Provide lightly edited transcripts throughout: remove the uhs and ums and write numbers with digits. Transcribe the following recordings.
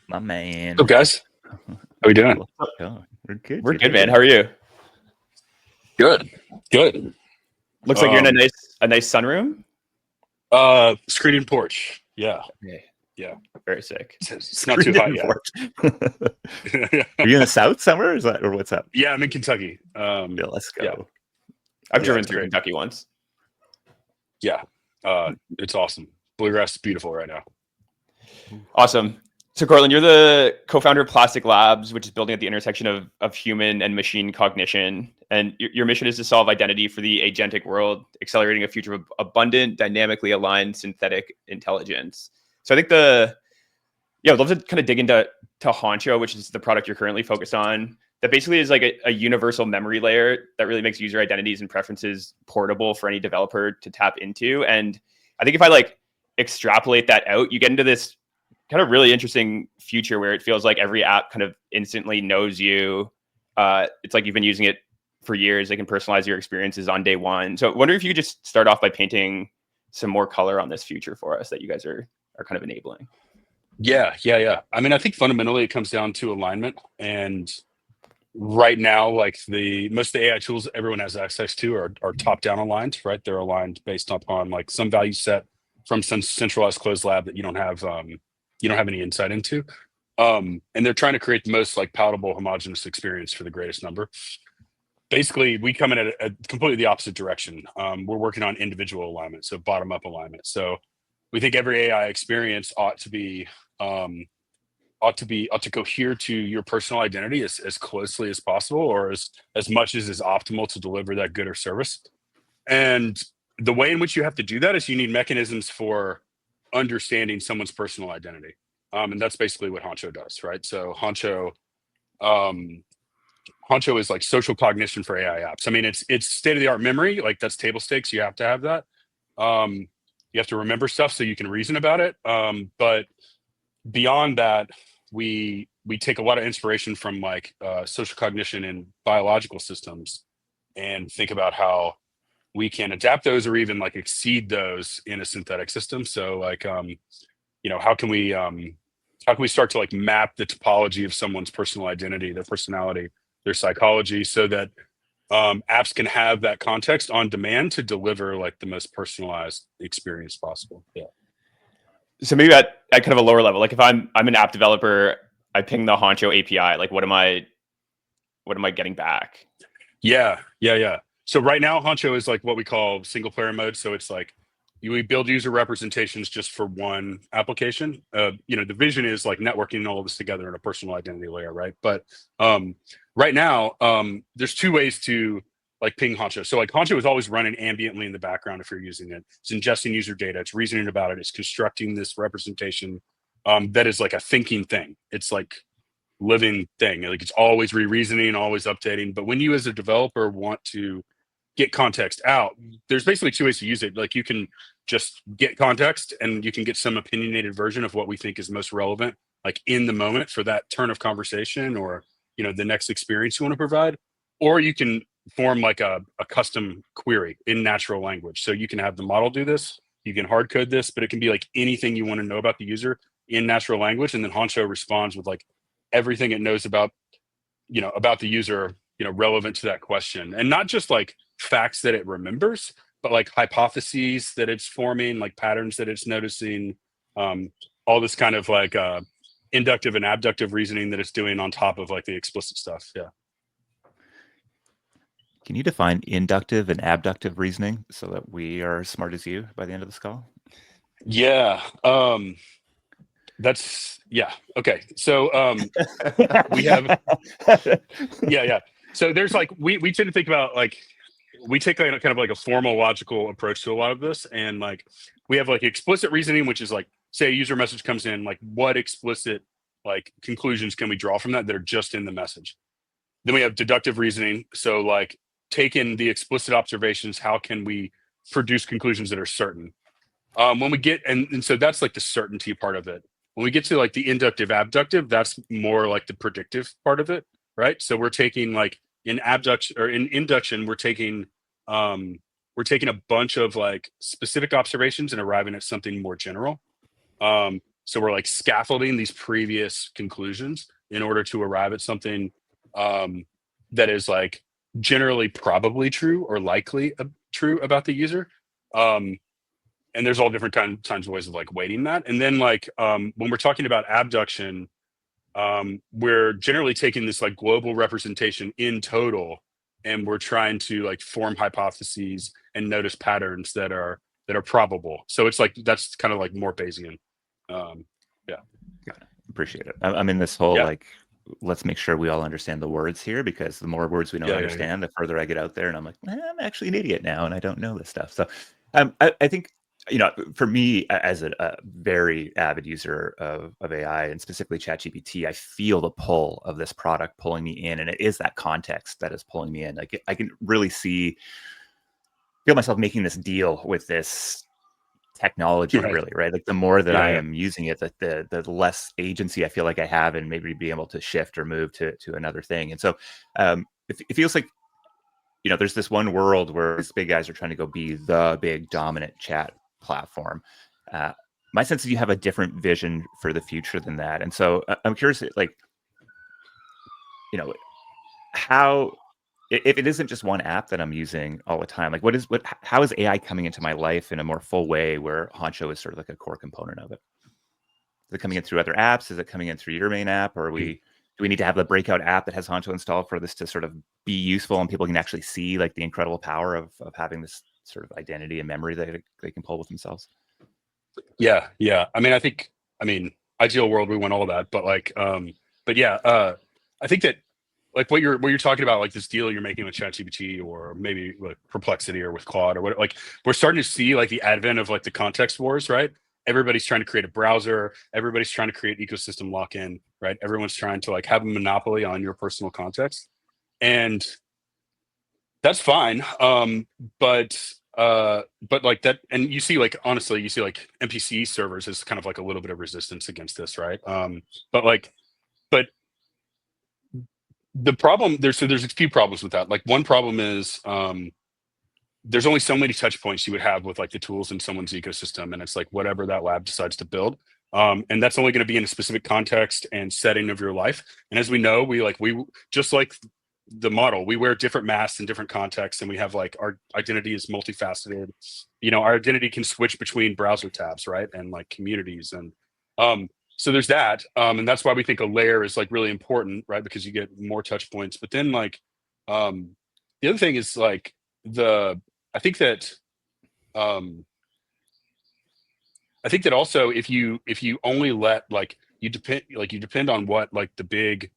My man. What's up, guys? How we doing? Oh, we're good. We're good, man. How are you? Good. Looks like you're in a nice sunroom. Screen and porch. Yeah. Yeah. Very sick. It's not too hot yet. Are you in the south somewhere? Or what's up? Yeah, I'm in Kentucky. Yeah, let's go. Yeah. I've driven through Kentucky once. Yeah. It's awesome. Bluegrass is beautiful right now. Awesome. So, Courtland, you're the co-founder of Plastic Labs, which is building at the intersection of human and machine cognition. And your mission is to solve identity for the agentic world, accelerating a future of abundant, dynamically aligned synthetic intelligence. So I think I'd love to kind of dig into Honcho, which is the product you're currently focused on. That basically is like a universal memory layer that really makes user identities and preferences portable for any developer to tap into. And I think if I extrapolate that out, you get into this kind of really interesting future where it feels like every app kind of instantly knows you. It's like you've been using it for years. They can personalize your experiences on day one. So I wonder if you could just start off by painting some more color on this future for us that you guys are kind of enabling. Yeah. I mean, I think fundamentally it comes down to alignment. And right now, like most of the AI tools everyone has access to are top-down aligned, right? They're aligned based upon like some value set from some centralized closed lab that you don't have any insight into. And they're trying to create the most like palatable, homogeneous experience for the greatest number. Basically, we come in at a completely the opposite direction. We're working on individual alignment, so bottom-up alignment. So we think every AI experience ought to cohere to your personal identity as closely as possible, or as much as is optimal to deliver that good or service. And the way in which you have to do that is you need mechanisms for understanding someone's personal identity. And that's basically what Honcho does, right? So Honcho is like social cognition for AI apps. I mean, it's state-of-the-art memory, like that's table stakes. You have to have that. You have to remember stuff so you can reason about it. But beyond that, we take a lot of inspiration from like social cognition in biological systems and think about how we can adapt those or even like exceed those in a synthetic system. So like, how can we start to like map the topology of someone's personal identity, their personality, their psychology, so that apps can have that context on demand to deliver like the most personalized experience possible. Yeah. So maybe at kind of a lower level, like if I'm an app developer, I ping the Honcho API, like what am I getting back? Yeah. So right now, Honcho is like what we call single player mode. So it's like we build user representations just for one application. The vision is like networking all of this together in a personal identity layer, right? But right now, there's two ways to like ping Honcho. So like Honcho is always running ambiently in the background if you're using it. It's ingesting user data. It's reasoning about it. It's constructing this representation that is like a thinking thing. It's like living thing. Like it's always re-reasoning, always updating. But when you as a developer want to get context out, there's basically two ways to use it. Like you can just get context and you can get some opinionated version of what we think is most relevant, like in the moment for that turn of conversation or, the next experience you want to provide. Or you can form like a custom query in natural language. So you can have the model do this, you can hard code this, but it can be like anything you want to know about the user in natural language. And then Honcho responds with like everything it knows about the user, relevant to that question. And not just like facts that it remembers, but like hypotheses that it's forming, like patterns that it's noticing, all this kind of like inductive and abductive reasoning that it's doing on top of like the explicit stuff. Yeah. Can you define inductive and abductive reasoning so that we are as smart as you by the end of this call? Yeah. Okay. So we have yeah. So there's like we tend to think about like we take kind of like a formal logical approach to a lot of this, and like we have like explicit reasoning, which is like say a user message comes in, like what explicit like conclusions can we draw from that are just in the message. Then we have deductive reasoning, so like taking the explicit observations, how can we produce conclusions that are certain? When we get and so that's like the certainty part of it. When we get to like the inductive abductive, that's more like the predictive part of it, right? So we're taking like in abduction or in induction, we're taking a bunch of like specific observations and arriving at something more general. So we're like scaffolding these previous conclusions in order to arrive at something that is like generally probably true or likely true about the user. And there's all different kinds of ways of like weighting that. And then like when we're talking about abduction, we're generally taking this like global representation in total, and we're trying to like form hypotheses and notice patterns that are probable. So it's like that's kind of like more Bayesian. Yeah. Got it. Appreciate it. I'm in this whole Yeah. like, let's make sure we all understand the words here, because the more words we don't understand, the further I get out there, and I'm like, I'm actually an idiot now, and I don't know this stuff. So, I think, you know, for me as a very avid user of AI and specifically ChatGPT, I feel the pull of this product pulling me in, and it is that context that is pulling me in. Like I can really feel myself making this deal with this technology, really, right? Like the more that I am using it, the less agency I feel like I have, and maybe be able to shift or move to another thing. And so it feels like, you know, there's this one world where these big guys are trying to go be the big dominant chat platform. My sense is you have a different vision for the future than that. And so I'm curious, like, you know, how, if it isn't just one app that I'm using all the time, like how is AI coming into my life in a more full way where Honcho is sort of like a core component of it? Is it coming in through other apps? Is it coming in through your main app? Or do we need to have the breakout app that has Honcho installed for this to sort of be useful and people can actually see like the incredible power of having this sort of identity and memory that they can pull with themselves? Yeah. I mean, ideal world, we want all that, but like, but yeah, I think that like what you're talking about, like this deal you're making with ChatGPT or maybe with Perplexity or with Claude or what, like we're starting to see like the advent of like the context wars, right? Everybody's trying to create a browser. Everybody's trying to create ecosystem lock-in, right? Everyone's trying to like have a monopoly on your personal context, and that's fine. But like that, and you see like honestly, you see like NPC servers is kind of like a little bit of resistance against this, right? But like, but the problem there's a few problems with that. Like one problem is there's only so many touch points you would have with like the tools in someone's ecosystem, and it's like whatever that lab decides to build. And that's only going to be in a specific context and setting of your life. And as we know, we just like the model, we wear different masks in different contexts, and we have like our identity is multifaceted. You know, our identity can switch between browser tabs, right? And like communities. And so there's that. And that's why we think a layer is like really important, right? Because you get more touch points. But then like the other thing is like I think that also if you only let like you depend on what like the big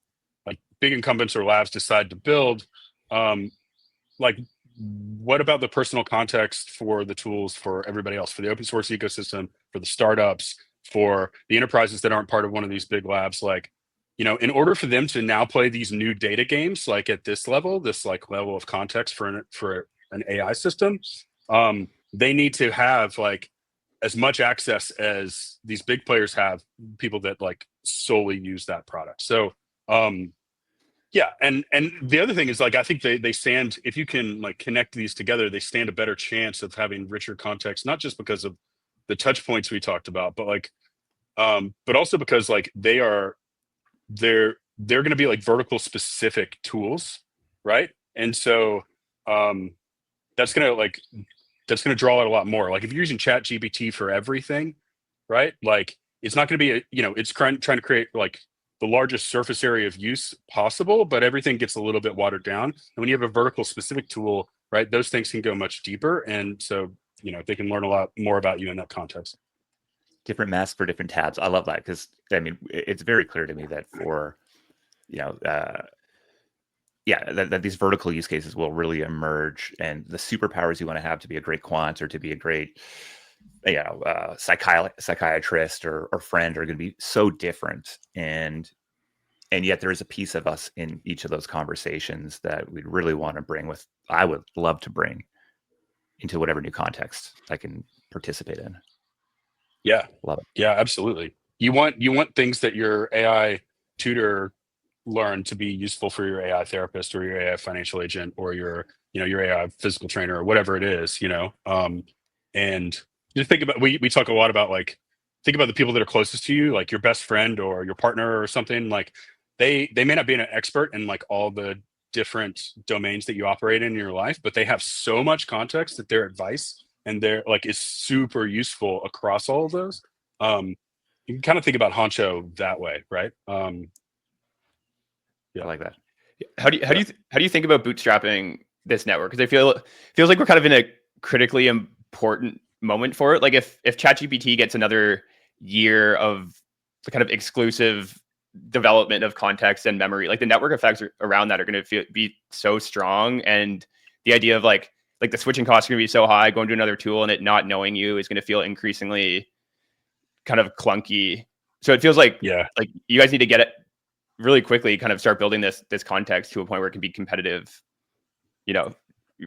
incumbents or labs decide to build, like what about the personal context for the tools for everybody else, for the open source ecosystem, for the startups, for the enterprises that aren't part of one of these big labs? Like, you know, in order for them to now play these new data games, like at this level of context for an AI system, they need to have like as much access as these big players have, people that like solely use that product. So yeah, and the other thing is like I think they stand, if you can like connect these together, they stand a better chance of having richer context, not just because of the touch points we talked about, but like but also because like they're going to be like vertical specific tools, right? And so that's going to draw out a lot more. Like if you're using Chat GPT for everything, right? Like it's not going to be it's trying to create like the largest surface area of use possible, but everything gets a little bit watered down. And when you have a vertical specific tool, right, those things can go much deeper. And so, they can learn a lot more about you in that context. Different masks for different tabs. I love that, because I mean, it's very clear to me that for, that these vertical use cases will really emerge, and the superpowers you want to have to be a great quant or to be a great, psychiatrist or friend are going to be so different. And yet there is a piece of us in each of those conversations that we'd really want to I would love to bring into whatever new context I can participate in. Yeah. Love it. Yeah, absolutely. You want things that your AI tutor learned to be useful for your AI therapist or your AI financial agent or your AI physical trainer or whatever it is, and just think about, we talk a lot about like think about the people that are closest to you, like your best friend or your partner or something. Like they may not be an expert in like all the different domains that you operate in your life, but they have so much context that their advice and their like is super useful across all of those. You can kind of think about Honcho that way, right? I like that. How do you think about bootstrapping this network? Because feels like we're kind of in a critically important moment for it. Like if ChatGPT gets another year of the kind of exclusive development of context and memory, like the network effects around that are going to be so strong, and the idea of like the switching costs are going to be so high, going to another tool and it not knowing you is going to feel increasingly kind of clunky. So it feels like you guys need to get it really quickly, kind of start building this context to a point where it can be competitive,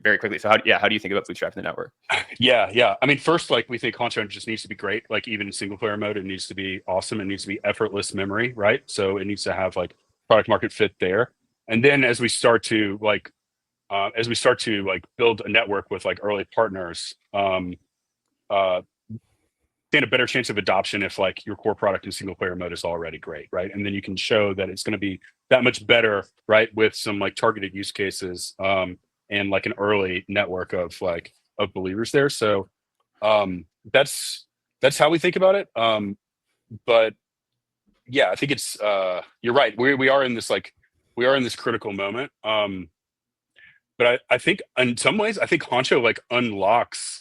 very quickly. So how do you think about bootstrapping the network? Yeah. I mean, first, like we think Content just needs to be great. Like even in single player mode, it needs to be awesome. It needs to be effortless memory, right? So it needs to have like product market fit there. And then as we start to build a network with like early partners, stand a better chance of adoption if like your core product in single player mode is already great, right? And then you can show that it's going to be that much better, right, with some like targeted use cases and like an early network of believers there. So that's how we think about it. But yeah, I think it's you're right. We are in this critical moment. But I think in some ways, I think Honcho like unlocks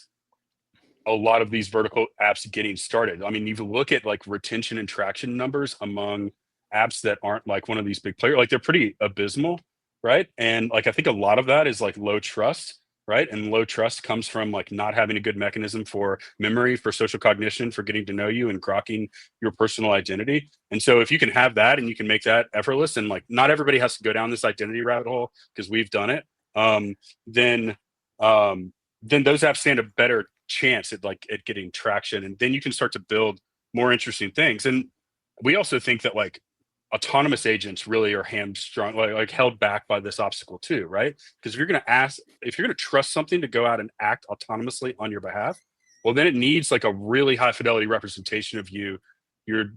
a lot of these vertical apps getting started. I mean, you look at like retention and traction numbers among apps that aren't like one of these big players, like they're pretty abysmal, right? And like I think a lot of that is like low trust, right? And low trust comes from like not having a good mechanism for memory, for social cognition, for getting to know you and grokking your personal identity. And so if you can have that and you can make that effortless, and like not everybody has to go down this identity rabbit hole because we've done it, then those apps stand a better chance at getting traction, and then you can start to build more interesting things. And we also think that like autonomous agents really are hamstrung, like held back by this obstacle too, right? Because if you're going to trust something to go out and act autonomously on your behalf, well, then it needs like a really high fidelity representation of you, your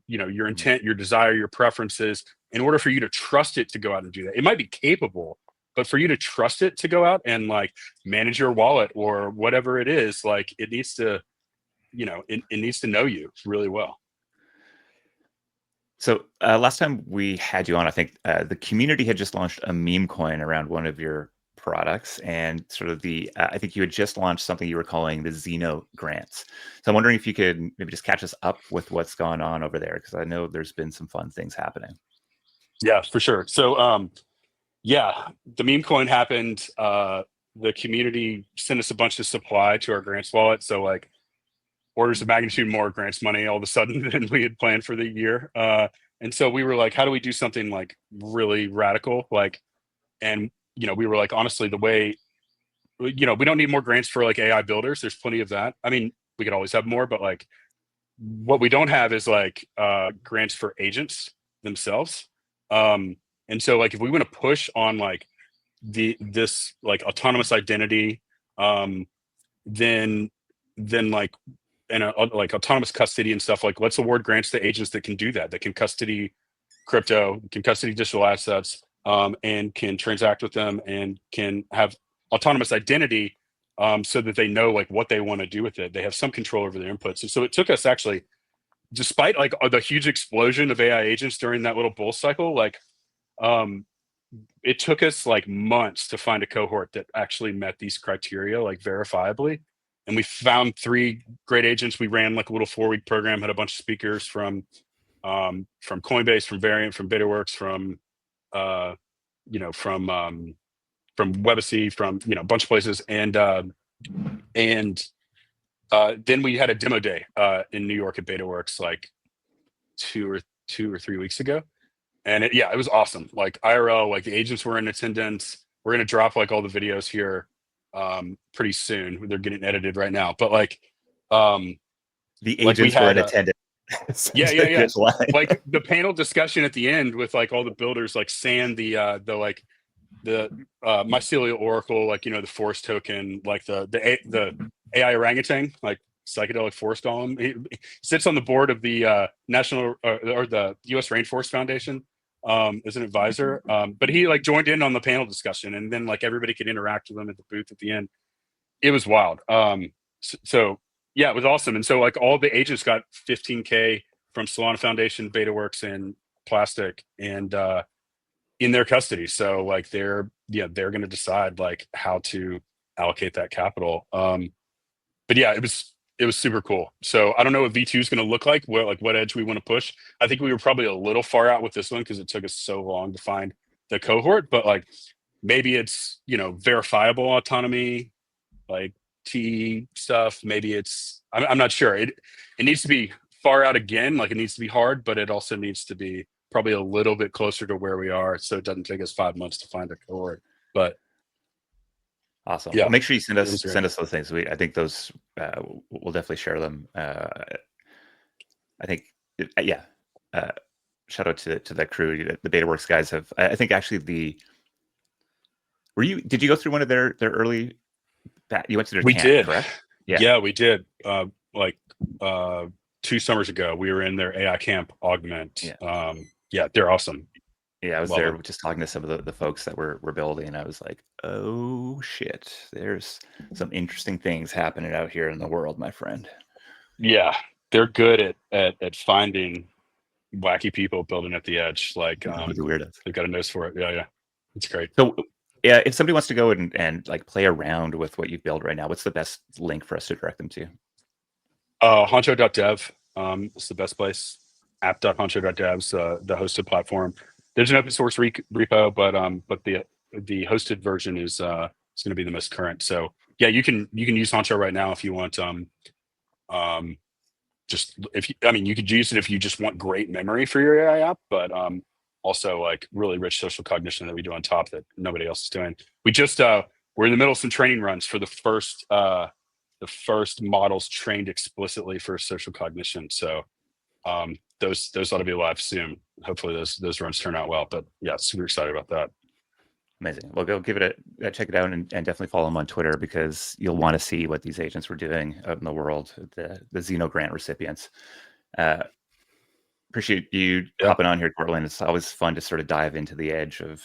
intent, your desire, your preferences, in order for you to trust it to go out and do that. It might be capable, but for you to trust it to go out and like manage your wallet or whatever it is, like it needs to, it needs to know you really well. So last time we had you on, I think the community had just launched a meme coin around one of your products, and sort of I think you had just launched something you were calling the Xeno grants. So I'm wondering if you could maybe just catch us up with what's gone on over there, because I know there's been some fun things happening. Yeah, for sure. So the meme coin happened. The community sent us a bunch of supply to our grants wallet. So like orders of magnitude more grants money all of a sudden than we had planned for the year. And so we were like, how do we do something like really radical? Like, and we were like, honestly, the way, we don't need more grants for like AI builders. There's plenty of that. I mean, we could always have more, but like what we don't have is like grants for agents themselves. And so like if we want to push on like this like autonomous identity, then like and like autonomous custody and stuff, like let's award grants to agents that can do that can custody crypto, can custody digital assets, and can transact with them and can have autonomous identity, so that they know like what they want to do with it. They have some control over their inputs. And so it took us actually, despite like the huge explosion of AI agents during that little bull cycle, like it took us like months to find a cohort that actually met these criteria like verifiably. And we found 3 great agents. We ran like a little 4-week program, had a bunch of speakers from Coinbase, from Variant, from BetaWorks, from Webacy, from a bunch of places. And then we had a demo day in New York at BetaWorks like 2 or 3 weeks ago. And it was awesome. Like IRL, like the agents were in attendance. We're going to drop like all the videos here pretty soon. They're getting edited right now. But like the agents were in attendance. Yeah. Like the panel discussion at the end with like all the builders, like Sand, the mycelial oracle, like the forest token, like the AI orangutan, like psychedelic forest golem. He sits on the board of the National or the U.S. Rainforest Foundation as an advisor. But he like joined in on the panel discussion, and then like everybody could interact with him at the booth at the end. It was wild. So yeah, it was awesome. And so like all the agents got 15K from Solana Foundation, BetaWorks, and Plastic, and in their custody. So like they're going to decide like how to allocate that capital. But yeah, it was super cool. So I don't know what V2 is going to look like, what edge we want to push. I think we were probably a little far out with this one because it took us so long to find the cohort, but like maybe it's, verifiable autonomy, like T stuff. Maybe it's, I'm not sure. It needs to be far out again. Like it needs to be hard, but it also needs to be probably a little bit closer to where we are. So it doesn't take us 5 months to find a cohort, but awesome. Yeah. Well, make sure you send us those things. I think those we'll definitely share them. I think shout out to that crew. The BetaWorks guys have. I think actually did you go through one of their early? You went to their camp, did. Correct? Yeah, we did. 2 summers ago, we were in their AI camp Augment. Yeah, they're awesome. Yeah, I was there just talking to some of the folks that we're building, and I was like, oh shit, there's some interesting things happening out here in the world, my friend. Yeah, they're good at finding wacky people building at the edge. Like the weirdos. They've got a nose for it. Yeah, it's great. So yeah, if somebody wants to go and like play around with what you build right now, what's the best link for us to direct them to? Honcho.dev is the best place. App.honcho.dev is the hosted platform. There's an open source repo, but the hosted version is going to be the most current. So yeah, you can use Honcho right now if you want. You could use it if you just want great memory for your AI app, but also like really rich social cognition that we do on top that nobody else is doing. We just we're in the middle of some training runs for the first models trained explicitly for social cognition. So those ought to be live soon. Hopefully those runs turn out well. But yeah, super excited about that. Amazing. Well, go give it check it out, and definitely follow them on Twitter because you'll want to see what these agents were doing out in the world, the Xeno grant recipients. Appreciate you hopping on here, Courtland. It's always fun to sort of dive into the edge of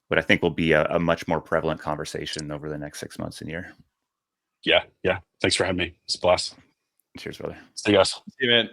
what I think will be a much more prevalent conversation over the next 6 months and year. Yeah. Thanks for having me. It's a blast. Cheers, brother. See you guys. See you, man.